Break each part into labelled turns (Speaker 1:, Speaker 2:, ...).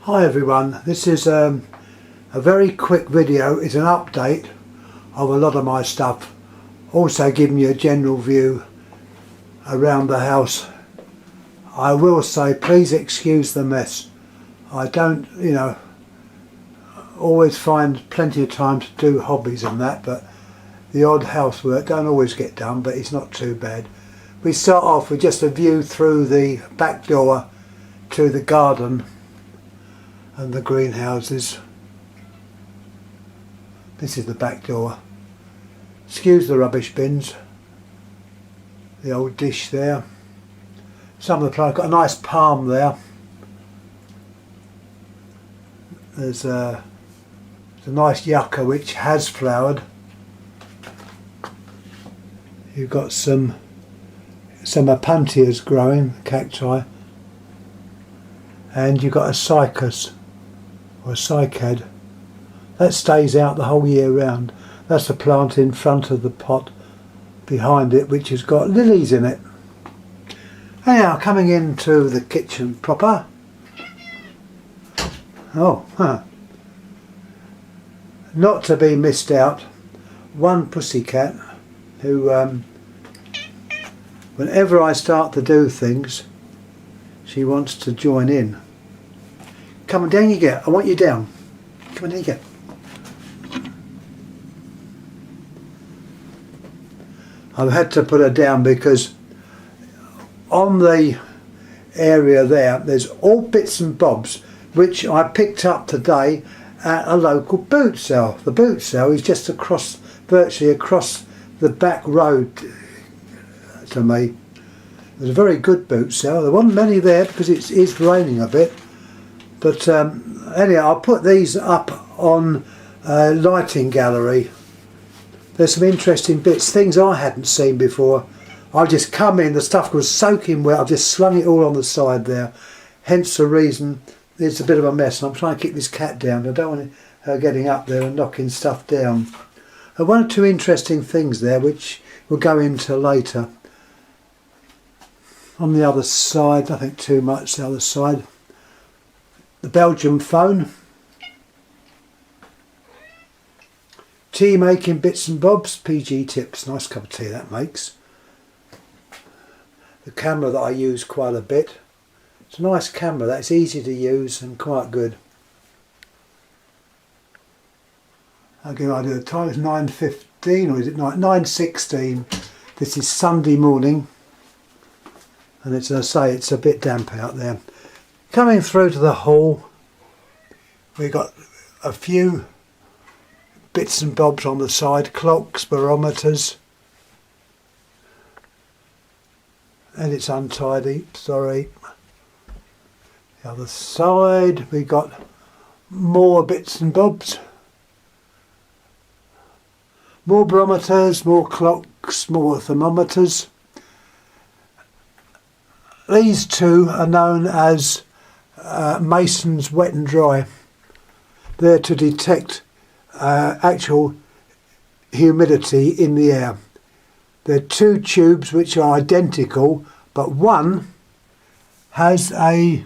Speaker 1: Hi everyone, this is a very quick video. It's an update of a lot of my stuff, also giving you a general view around the house. I will say please excuse the mess. I don't, always find plenty of time to do hobbies and that, but the odd housework don't always get done, but it's not too bad. We start off with just a view through the back door to the garden and the greenhouses. This is the back door. Excuse the rubbish bins. The old dish there. Some of the plants, got a nice palm there. There's a nice yucca which has flowered. You've got some opuntias growing, cacti, and you've got a cycas or a cycad that stays out the whole year round. That's the plant in front of the pot behind it, which has got lilies in it. Anyhow, coming into the kitchen proper. Not to be missed out, one pussycat who whenever I start to do things, she wants to join in. Come on, down you get. I want you down. Come on, down you get. I've had to put her down because on the area there's all bits and bobs which I picked up today at a local boot sale. The boot sale is just virtually across the back road to me. There's a very good boot sale. There wasn't many there because it is raining a bit, but anyhow, I'll put these up on lighting gallery. There's some interesting bits, things I hadn't seen before. I've just come in, the stuff was soaking wet, I've just slung it all on the side there, hence the reason it's a bit of a mess. I'm trying to keep this cat down. I don't want her getting up there and knocking stuff down. One or two interesting things there which we'll go into later. On the other side, nothing too much the other side. The Belgian phone. Tea making bits and bobs, PG tips, nice cup of tea that makes. The camera that I use quite a bit. It's a nice camera, that's easy to use and quite good. I'll give you an idea, the time is 9:15 or is it 9:16. This is Sunday morning. And as I say, it's a bit damp out there. Coming through to the hall, we've got a few bits and bobs on the side, clocks, barometers, and it's untidy, sorry. The other side, we got more bits and bobs, more barometers, more clocks, more thermometers. These two are known as Mason's wet and dry. They're to detect actual humidity in the air. They're two tubes which are identical, but one has a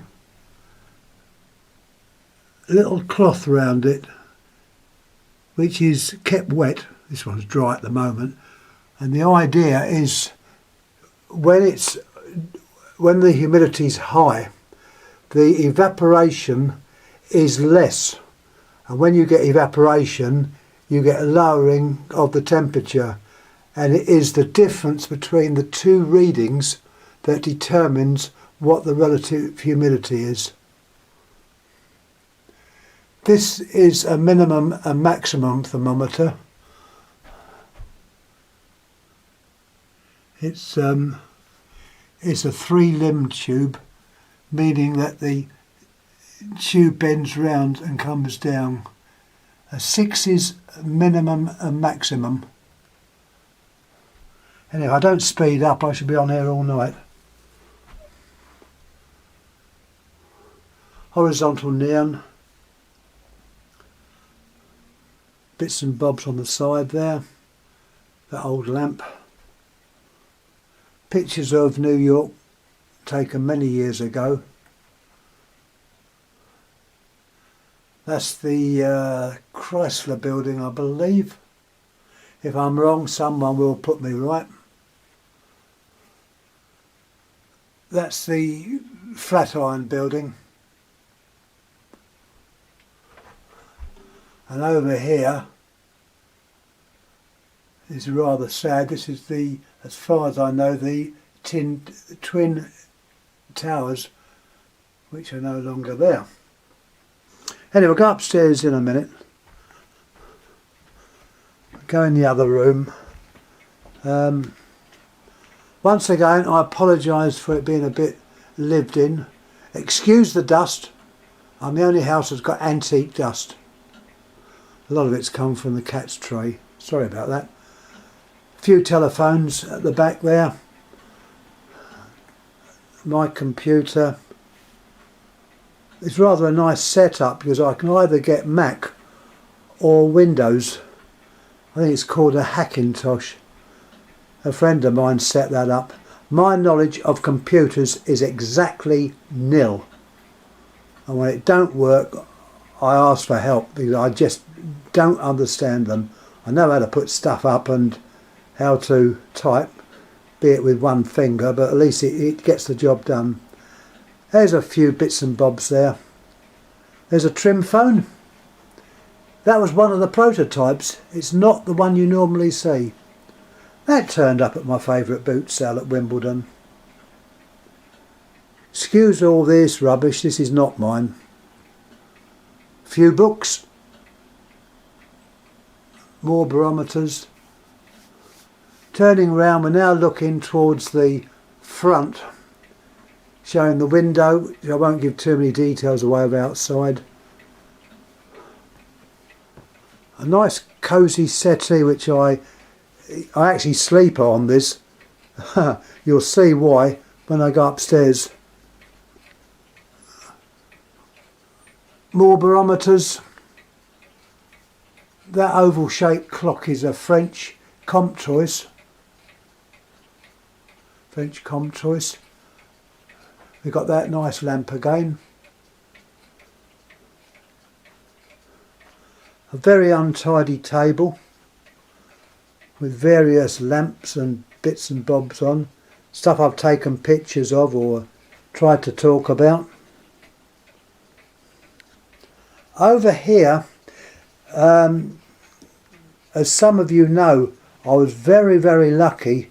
Speaker 1: little cloth around it which is kept wet. This one's dry at the moment, and the idea is when the humidity is high, the evaporation is less, and when you get evaporation you get a lowering of the temperature, and it is the difference between the two readings that determines what the relative humidity is. This is a minimum and maximum thermometer. It's a 3-limbed tube, meaning that the tube bends round and comes down. A 6 is minimum and maximum. Anyway, I don't speed up, I should be on here all night. Horizontal neon. Bits and bobs on the side there. That old lamp. Pictures of New York taken many years ago. That's the Chrysler building, I believe. If I'm wrong, someone will put me right. That's the Flatiron building. And over here is rather sad. This is the, as far as I know, the twin towers, which are no longer there. Anyway, we'll go upstairs in a minute. Go in the other room. Once again, I apologise for it being a bit lived in. Excuse the dust. I'm the only house that's got antique dust. A lot of it's come from the cat's tray. Sorry about that. A few telephones at the back there. My computer. It's rather a nice setup because I can either get Mac or Windows. I think it's called a Hackintosh. A friend of mine set that up. My knowledge of computers is exactly nil. And when it don't work, I ask for help because I just don't understand them. I know how to put stuff up and how to type, be it with one finger, but at least it gets the job done. There's a few bits and bobs there. There's a trim phone. That was one of the prototypes. It's not the one you normally see. That turned up at my favourite boot sale at Wimbledon. Excuse all this rubbish, this is not mine. Few books. More barometers. Turning round, we're now looking towards the front, showing the window. I won't give too many details away of outside. A nice cosy settee which I actually sleep on this. You'll see why when I go upstairs. More barometers. That oval shaped clock is a French comp choice. French comp choice. We've got that nice lamp again. A very untidy table with various lamps and bits and bobs on. Stuff I've taken pictures of or tried to talk about. Over here, as some of you know, I was very, very lucky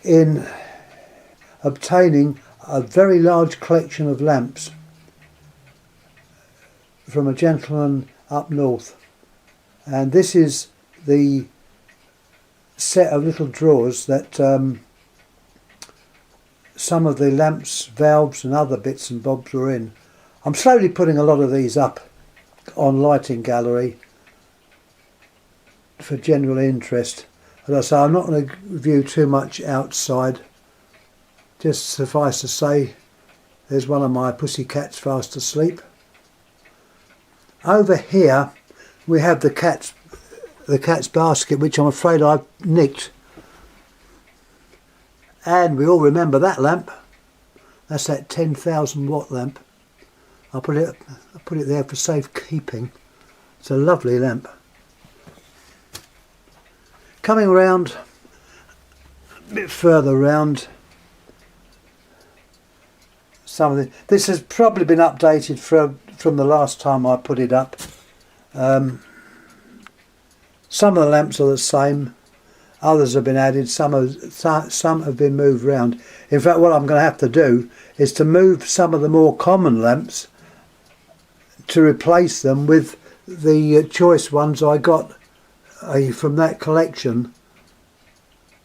Speaker 1: in obtaining a very large collection of lamps from a gentleman up north. And this is the set of little drawers that some of the lamps, valves and other bits and bobs were in. I'm slowly putting a lot of these up on Lighting Gallery for general interest. As I say, I'm not going to review too much outside. Just suffice to say, there's one of my pussycats fast asleep. Over here we have the cat's basket, which I'm afraid I've nicked. And we all remember that lamp. That's that 10,000 watt lamp. I put it there for safekeeping. It's a lovely lamp. Coming round a bit further round. This has probably been updated from the last time I put it up. Some of the lamps are the same, others have been added, some have been moved round. In fact, what I'm going to have to do is to move some of the more common lamps to replace them with the choice ones I got from that collection.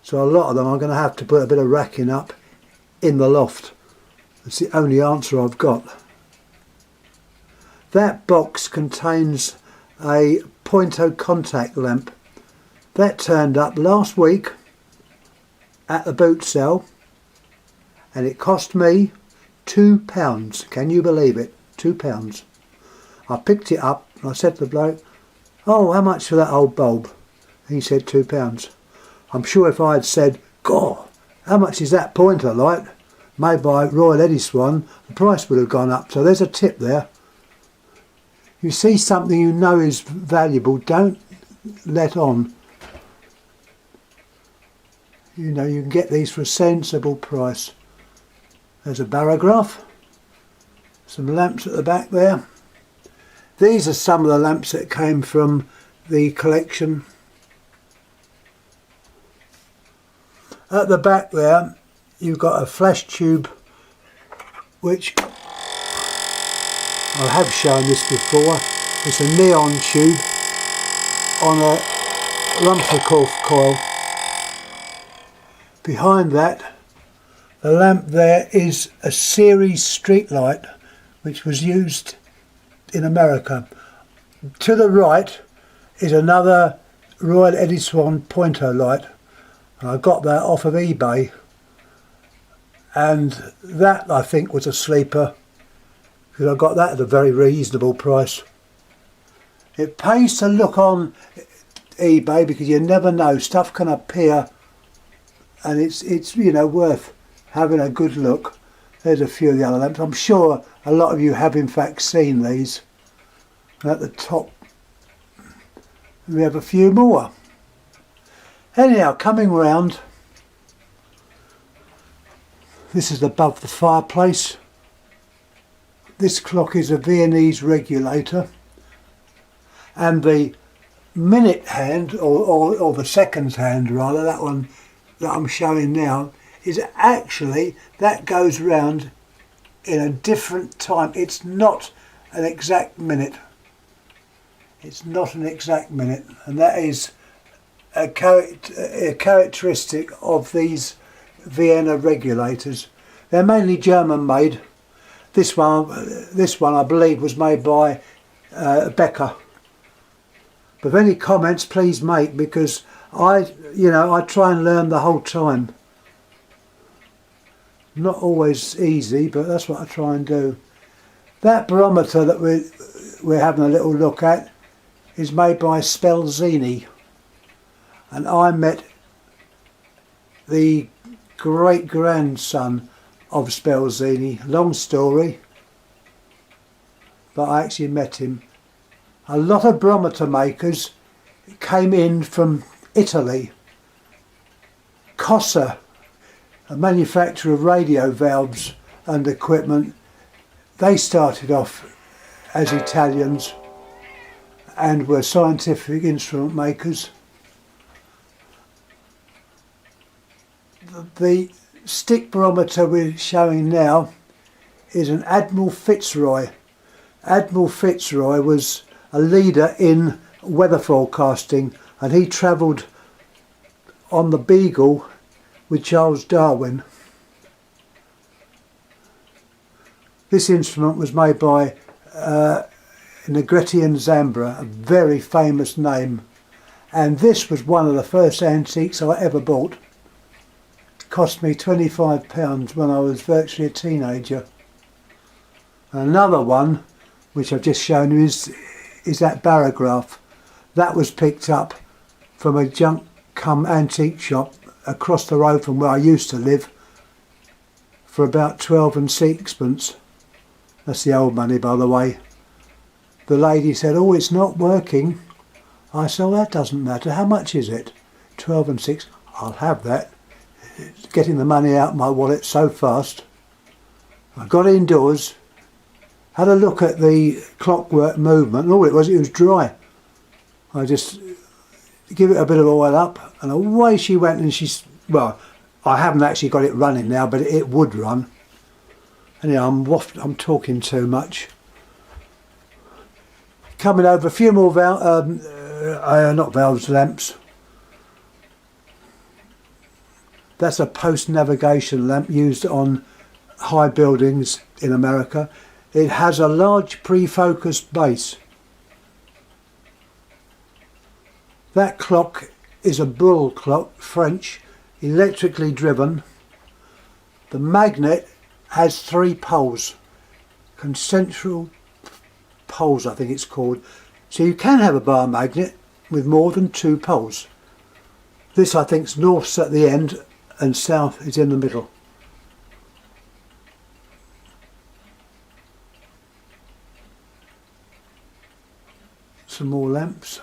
Speaker 1: So a lot of them I'm going to have to put a bit of racking up in the loft. That's the only answer I've got. That box contains a Pointo contact lamp. That turned up last week at the boot sale and it cost me £2. Can you believe it? £2. I picked it up and I said to the bloke, "Oh, how much for that old bulb?" And he said £2. I'm sure if I had said, "God, how much is that pointer light?" made by Royal Eddystone, the price would have gone up. So there's a tip there. you see something you know is valuable, don't let on. You know, you can get these for a sensible price. There's a barograph, some lamps at the back there. These are some of the lamps that came from the collection. At the back there you've got a flash tube, which I have shown this before. It's a neon tube on a Rumford coil. Behind that, the lamp there is a series street light which was used in America. To the right is another Royal Edison pointer light. I got that off of eBay, and that I think was a sleeper because I got that at a very reasonable price. It pays to look on eBay because you never know, stuff can appear, and it's you know, worth having a good look. There's a few of the other lamps. I'm sure a lot of you have in fact seen these. And at the top we have a few more. Anyhow, coming round, this is above the fireplace. This clock is a Viennese regulator, and the minute hand, or the seconds hand rather, that one that I'm showing now, is actually, that goes round in a different time. It's not an exact minute. It's not an exact minute, and that is a characteristic of these Vienna regulators. They're mainly German made. This one I believe was made by Becker. But if any comments, please make, because I try and learn the whole time. Not always easy, but that's what I try and do. That barometer that we're having a little look at is made by Spelzini. And I met the great-grandson of Spelzini. Long story, but I actually met him. A lot of barometer makers came in from Italy. Cosa, a manufacturer of radio valves and equipment, they started off as Italians and were scientific instrument makers. The stick barometer we're showing now is an Admiral Fitzroy. Admiral Fitzroy was a leader in weather forecasting, and he travelled on the Beagle with Charles Darwin. This instrument was made by Negretti and Zambra, a very famous name, and this was one of the first antiques I ever bought. Cost me £25 when I was virtually a teenager. Another one, which I've just shown you, is that barograph. That was picked up from a junk cum antique shop across the road from where I used to live for about 12 and sixpence. That's the old money, by the way. The lady said, "Oh, it's not working." I said, "Well, that doesn't matter. How much is it?" 12 and 6. I'll have that. Getting the money out of my wallet so fast. I got indoors, had a look at the clockwork movement, and all it was dry. I just give it a bit of oil up, and away she went, and well, I haven't actually got it running now, but it would run. Anyhow, I'm talking too much. Coming over, a few more lamps. That's a post-navigation lamp used on high buildings in America. It has a large pre-focused base. That clock is a Bull clock, French, electrically driven. The magnet has 3 poles, concentric poles I think it's called. So you can have a bar magnet with more than 2 poles. This I think is north at the end and south is in the middle. some more lamps.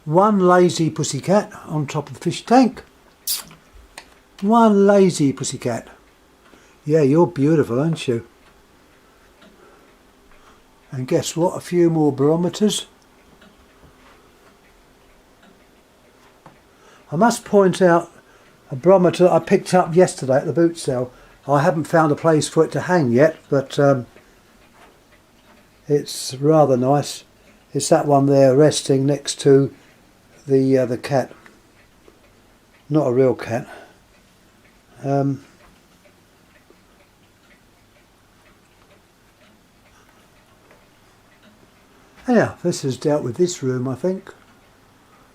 Speaker 1: One lazy pussycat on top of the fish tank. One lazy pussycat. Yeah, you're beautiful, aren't you? And guess what? A few more barometers. I must point out a barometer I picked up yesterday at the boot sale. I haven't found a place for it to hang yet, but it's rather nice. It's that one there resting next to the cat. Not a real cat. Anyhow, this has dealt with this room, I think.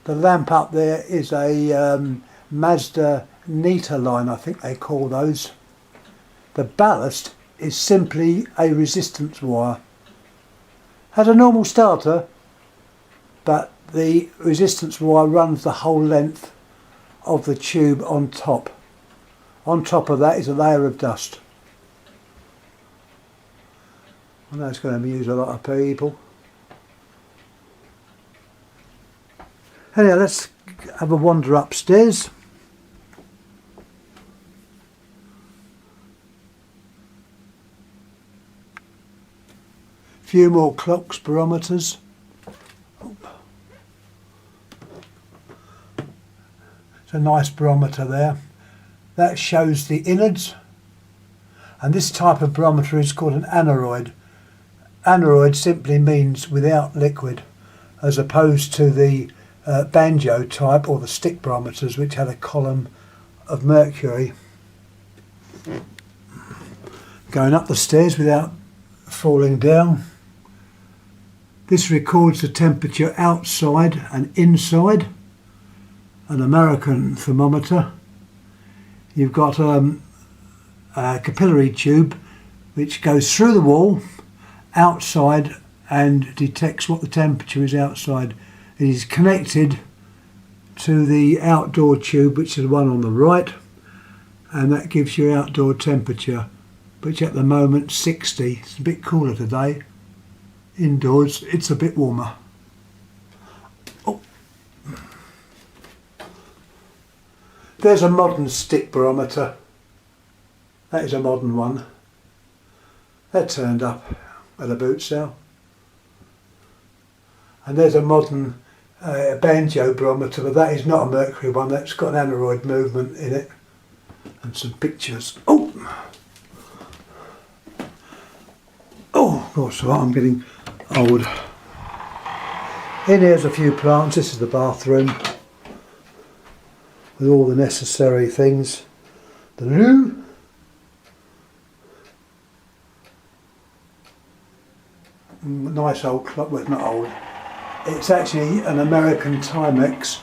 Speaker 1: The lamp up there is a Mazda Nita line, I think they call those. The ballast is simply a resistance wire. Has a normal starter, but the resistance wire runs the whole length of the tube on top. On top of that is a layer of dust. I know it's going to amuse a lot of people. Anyhow, let's have a wander upstairs. Few more clocks, barometers. It's a nice barometer there. That shows the innards. And this type of barometer is called an aneroid. Aneroid simply means without liquid, as opposed to the banjo type or the stick barometers, which had a column of mercury. Going up the stairs without falling down. This records the temperature outside and inside. An American thermometer. You've got a capillary tube which goes through the wall outside and detects what the temperature is outside. It is connected to the outdoor tube, which is the one on the right, and that gives you outdoor temperature, which at the moment 60. It's a bit cooler today. Indoors it's a bit warmer. Oh. There's a modern stick barometer. That is a modern one. That turned up at a boot sale. And there's a modern banjo barometer, but that is not a mercury one. That's got an aneroid movement in it. And some pictures. Oh! Oh, gosh, well, I'm getting old. In here's a few plants. This is the bathroom with all the necessary things. The loo. Nice old clock. Well, it's not old. It's actually an American Timex.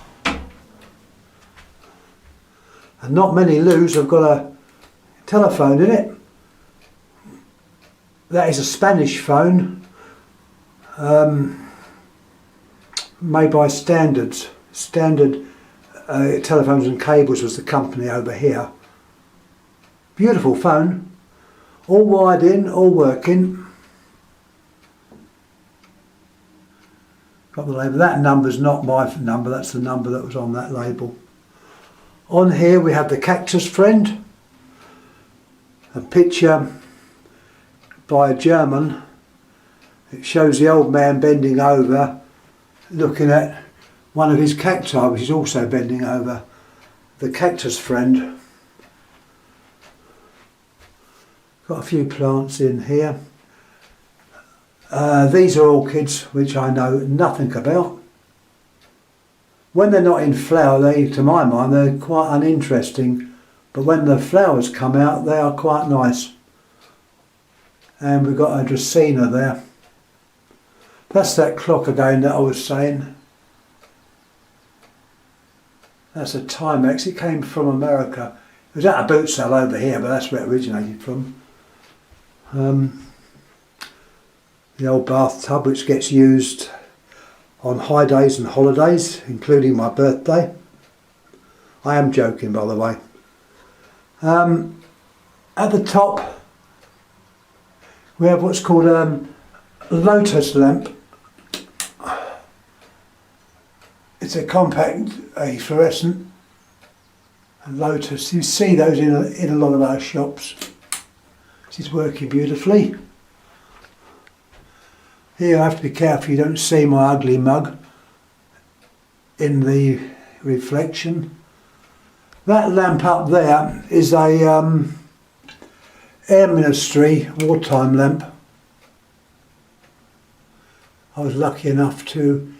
Speaker 1: And not many loos have got a telephone in it. That is a Spanish phone, made by Standards. Standard Telephones and Cables was the company over here. Beautiful phone, all wired in, all working. Got the label. That number's not my number, that's the number that was on that label. On here we have the cactus friend, a picture by a German. It shows the old man bending over looking at one of his cacti, which is also bending over. The cactus friend. Got a few plants in here. These are orchids which I know nothing about. When they're not in flower, they, to my mind, they're quite uninteresting, but when the flowers come out they are quite nice. And we've got a Dracaena there. That's that clock again that I was saying. That's a Timex. It came from America. It was at a boot sale over here, but that's where it originated from. The old bathtub which gets used on high days and holidays, including my birthday. I am joking, by the way. At the top We have what's called a Lotus lamp. It's a compact, a fluorescent, and Lotus. You see those in a lot of our shops. This is working beautifully. Here I have to be careful you don't see my ugly mug in the reflection. That lamp up there is a Air Ministry wartime lamp. I was lucky enough to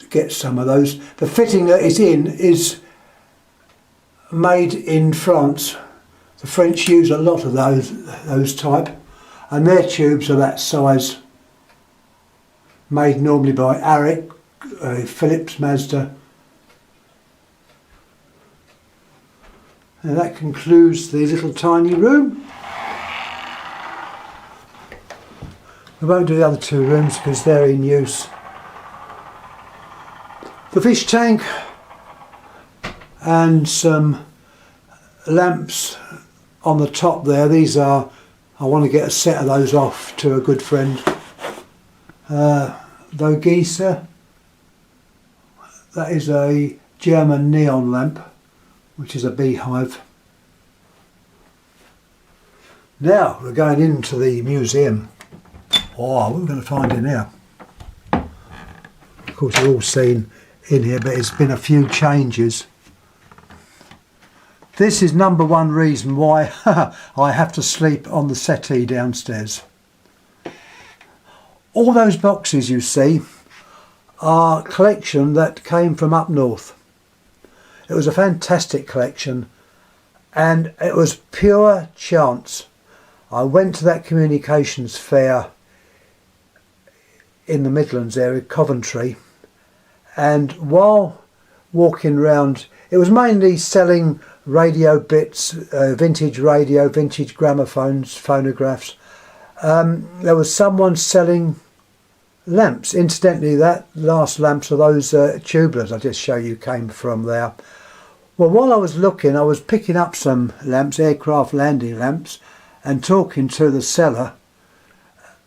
Speaker 1: get some of those. The fitting that it's in is made in France. The French use a lot of those type, and their tubes are that size. Made normally by Aric, Philips, Mazda. And that concludes the little tiny room. We won't do the other two rooms because they're in use. The fish tank and some lamps on the top there. These are, I want to get a set of those off to a good friend. Vogisa, that is a German neon lamp, which is a beehive. Now we're going into the museum. Oh, what are we going to find in here? Of course, you've all seen in here, but it's been a few changes. This is number one reason why I have to sleep on the settee downstairs. All those boxes you see are a collection that came from up north. It was a fantastic collection, and it was pure chance. I went to that communications fair in the Midlands area, Coventry, and while walking round, it was mainly selling radio bits, vintage radio, vintage gramophones, phonographs. There was someone selling lamps. Incidentally, that last lamps are those tubeless I just showed you came from there. Well, while I was looking, I was picking up some lamps, aircraft landing lamps, and talking to the seller,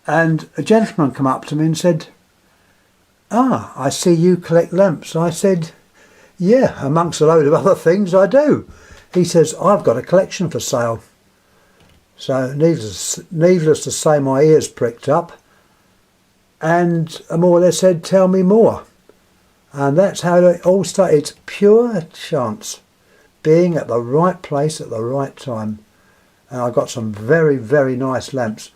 Speaker 1: and a gentleman come up to me and said, "Ah, I see you collect lamps." I said, "Yeah, amongst a load of other things I do." He says, "I've got a collection for sale." So needless to say, my ears pricked up, and I more or less said, "Tell me more." And that's how it all started. It's pure chance, being at the right place at the right time. And I got some very, very nice lamps.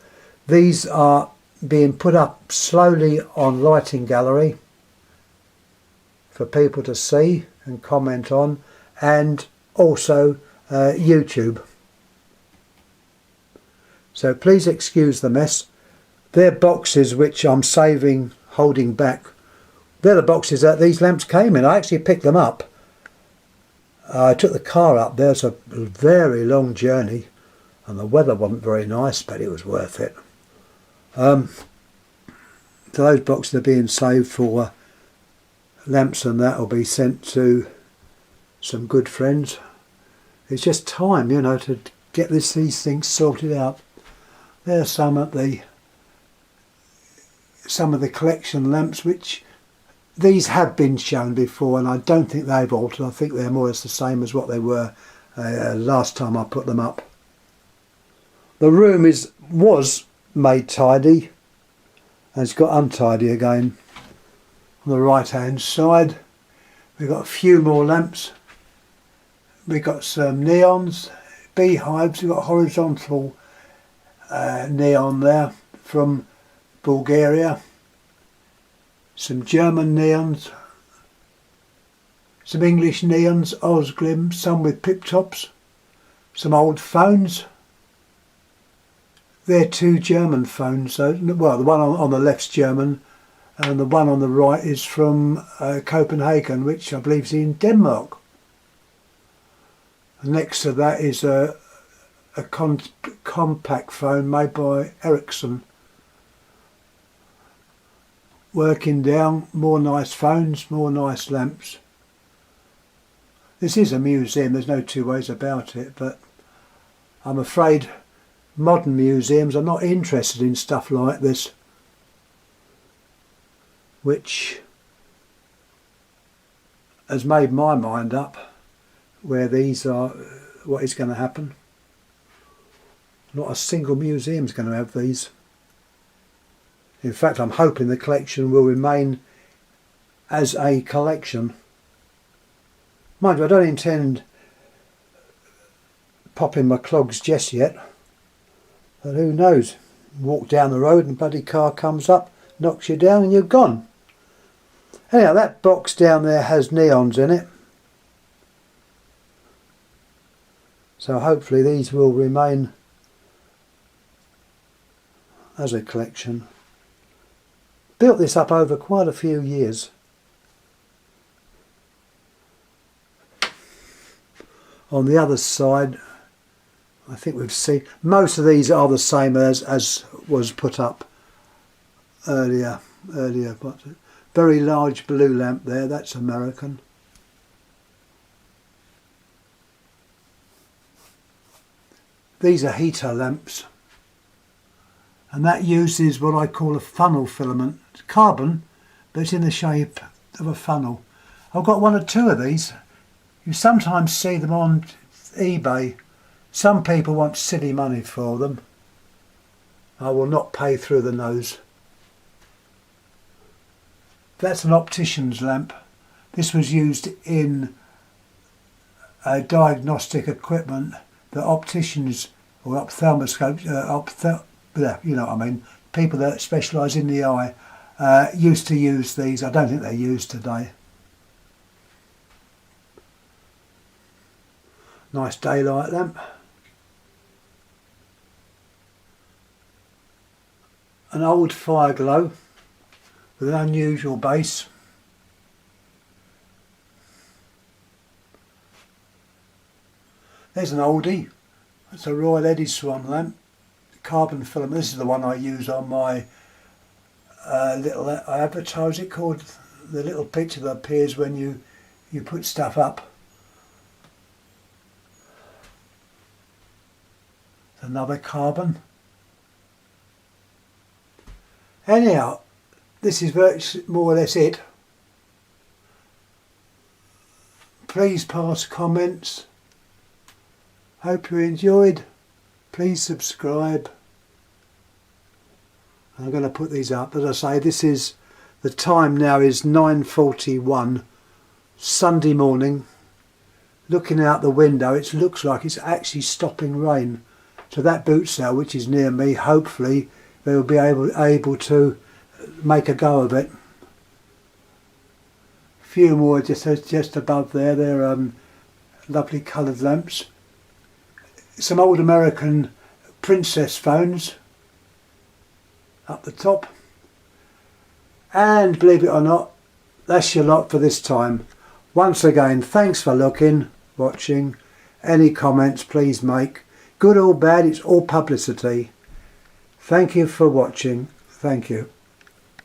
Speaker 1: These are being put up slowly on Lighting Gallery for people to see and comment on, and also YouTube. So please excuse the mess. They're boxes which I'm saving, holding back. They're the boxes that these lamps came in. I actually picked them up. I took the car up there. It's a very long journey, and the weather wasn't very nice, but it was worth it. So those boxes are being saved for lamps, and that will be sent to some good friends. It's just time, you know, to get these things sorted out. There's some of the collection lamps, which these have been shown before, and I don't think they've altered. I think they're more or less the same as what they were last time I put them up. The room was made tidy, and it's got untidy again. On the right hand side we've got a few more lamps. We've got some neons, beehives. We've got horizontal neon there from Bulgaria, some German neons, some English neons, Osglim, some with pip tops, some old phones. They're two German phones. So, well, the one on the left's German, and the one on the right is from Copenhagen, which I believe is in Denmark. And next to that is a compact phone made by Ericsson. Working down, more nice phones, more nice lamps. This is a museum, there's no two ways about it, but I'm afraid modern museums are not interested in stuff like this, which has made my mind up where these are, what is going to happen. Not a single museum is going to have these. In fact, I'm hoping the collection will remain as a collection. Mind you, I don't intend popping my clogs just yet, but who knows? Walk down the road and a bloody car comes up, knocks you down and you're gone. Anyhow, that box down there has neons in it, so hopefully these will remain as a collection. Built this up over quite a few years. On the other side, I think we've seen most of these are the same as was put up earlier. But very large blue lamp there, that's American. These are heater lamps, and that uses what I call a funnel filament. It's carbon, but it's in the shape of a funnel. I've got one or two of these. You sometimes see them on eBay. Some people want silly money for them. I will not pay through the nose. That's an optician's lamp. This was used in diagnostic equipment that opticians or ophthalmoscopes, you know what I mean, people that specialise in the eye used to use these. I don't think they're used today. Nice daylight lamp. An old fire glow with an unusual base. There's an oldie. It's a Royal Edison lamp, carbon filament. This is the one I use on my little, I advertise it, called the little picture that appears when you put stuff up. Another carbon. Anyhow, this is virtually more or less it. Please pass comments. Hope you enjoyed. Please subscribe. I'm going to put these up. As I say, this is, the time now is 9:41 Sunday morning. Looking out the window, it looks like it's actually stopping rain. So that boot sale, which is near me, hopefully they will be able to make a go of it. A few more just above there. They're lovely coloured lamps. Some old American princess phones up the top. And believe it or not, that's your lot for this time. Once again, thanks for looking, watching. Any comments please make. Good or bad, it's all publicity. Thank you for watching. Thank you.